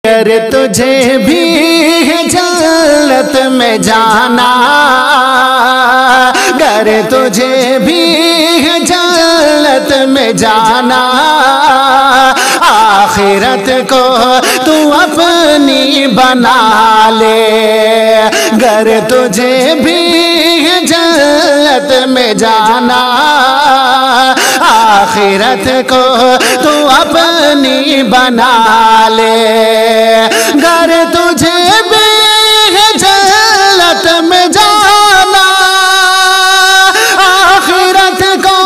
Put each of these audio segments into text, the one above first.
گر تجھے بھی جنت میں جانا، گر تجھے بھی جنت میں جانا، آخرت کو تو اپنی بنا لے، گر تجھے بھی جنت میں جانا، آخرت کو تو اپنی بنا لے، گر تجھے بھی جنت میں جانا، آخرت کو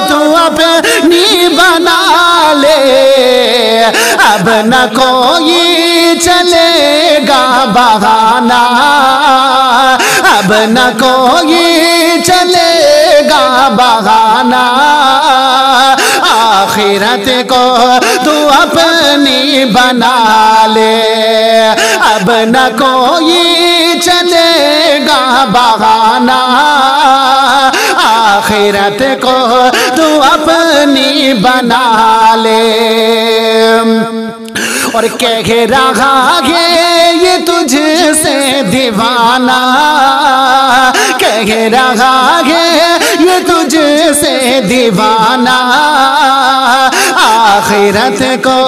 تو اپنی بنا لے، اب نہ کوئی چلے گا بہانہ، اب نہ کوئی چلے گا بہانہ، آخرت کو تو اپنی بنا لے، اب نہ کوئی چلے گا بہانہ، آخرت کو تو اپنی بنا لے، اور کہہ رہا ہے یہ تجھ سے دیوانہ، کہہ رہا ہے یہ تجھ سے دیوانہ، آخرت کو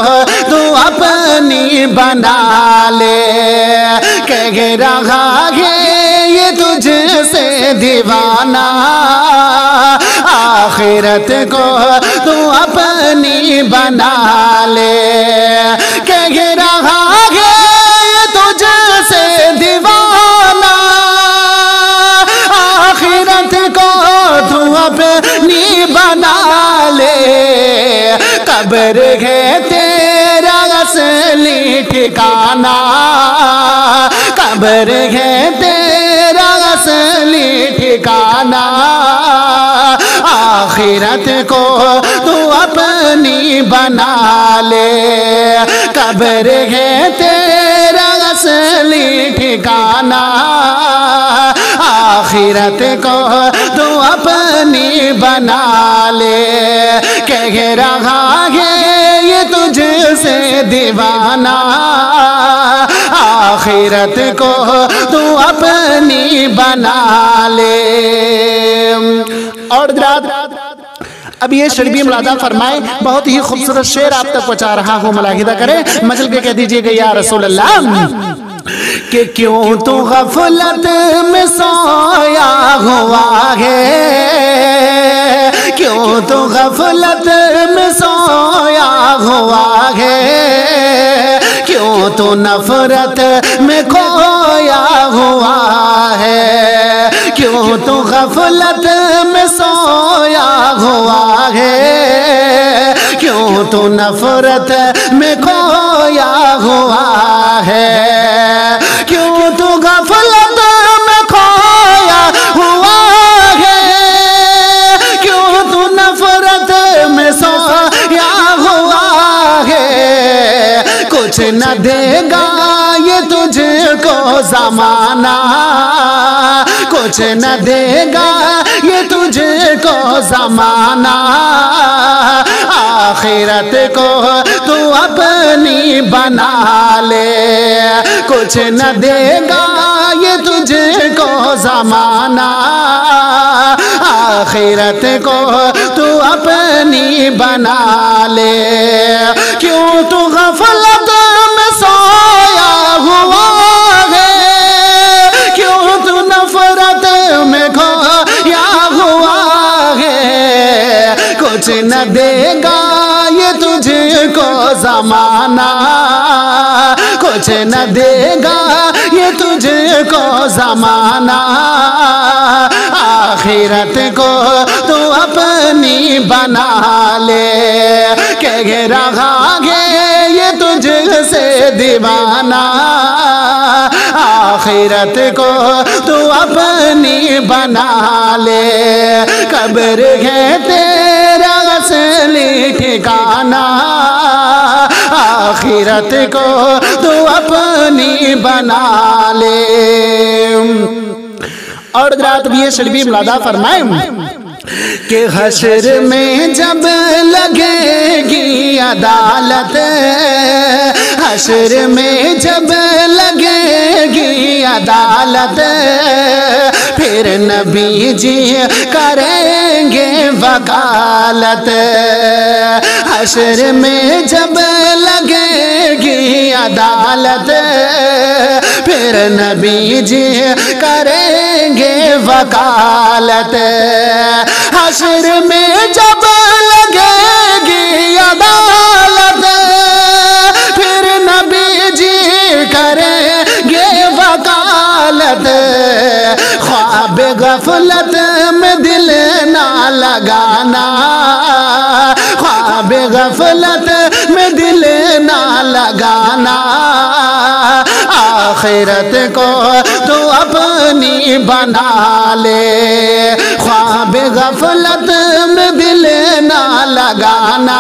تو اپنی بنا لے، کہہ رہا ہے یہ تجھ سے دیوانہ، آخرت کو تو اپنی بنا لے، کہہ رہا ہے یہ تجھ سے دیوانہ، آخرت کو تو اپنی بنا لے، قبر ہے تیرا اصلی ٹھکانہ، قبر ہے تیرا اصلی ٹھکانہ، آخرت کو تو اپنی بنا لے، قبر ہے تیرا اصلی ٹھکانہ، آخرت کو تو اپنی بنا لے، کہہ رہا ہے یہ تجھ سے دیوانہ، آخرت کو تو اپنی بنا لے۔ اور اب یہ شربی ملادہ فرمائے، بہت ہی خوبصورت شعر آپ تک پہنچا رہا ہوں، ملاحظہ کریں، مجل کے کہہ دیجئے کہ یا رسول اللہ، کہ کیوں تو غفلت میں سویا ہوا ہے، کیوں تو غفلت میں سویا ہوا ہے، کیوں تو نفرت میں کھویا ہوا ہے، کیوں تو غفلت میں سویا ہوا ہے، کیوں تو نفرت میں کھویا ہوا ہے، کیوں تو غفلت میں کھویا ہوا ہے، کیوں تو نفرت میں سویا ہوا ہے، کچھ نہ دے گا یہ تجھ کو زمانہ، کچھ نہ دے گا یہ تجھ کو زمانہ، آخرت کو تو اپنی بنا لے، کچھ نہ دے گا یہ تجھ کو زمانہ، آخرت کو تو اپنی بنا لے، کیوں تو غفلت میں سویا ہوا ہے، کیوں تو نفرت میں کھویا ہوا ہے، کچھ نہ دے گا یہ تجھ کو زمانہ، کچھ نہ دے گا یہ تجھ کو زمانہ، آخرت کو تو اپنی بنا لے، کہہ رہا ہے یہ تجھ سے دیوانہ، آخرت کو تو اپنی بنا لے، قبر ہے تیرا اصلی ٹھکانہ، آخرت کو تو اپنی بنا لے۔ اور حضرات بھی یہ شلبی ملادہ فرمائیں، کہ حشر میں جب لگے گی عدالت، حشر میں جب لگے گی عدالت پھر نبی جی کریں گے وکالت حشر میں جب لگے گی عدالت پھر نبی جی کریں گے وکالت حشر میں جب لگے گی عدالت پھر نبی جی کریں گے وکالت خواب غفلت میں دل نہ لگانا خواب غفلت میں دل نہ لگانا آخرت کو تو اپنی بنا لے خواب غفلت میں دل نہ لگانا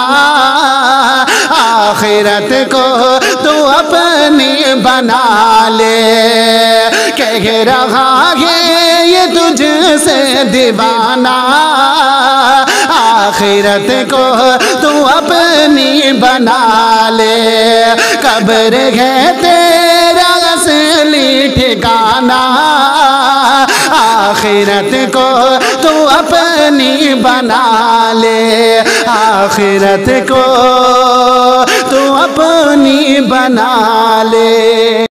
آخرت کو تو اپنی بنا لے کہہ رہا ہے یہ تجھ سے دیوانہ آخرت کو تو اپنی بنا لے قبر ہے تیرا اصلی ٹھکانہ آخرت کو تو اپنی بنا لے آخرت کو تو اپنی بنا لے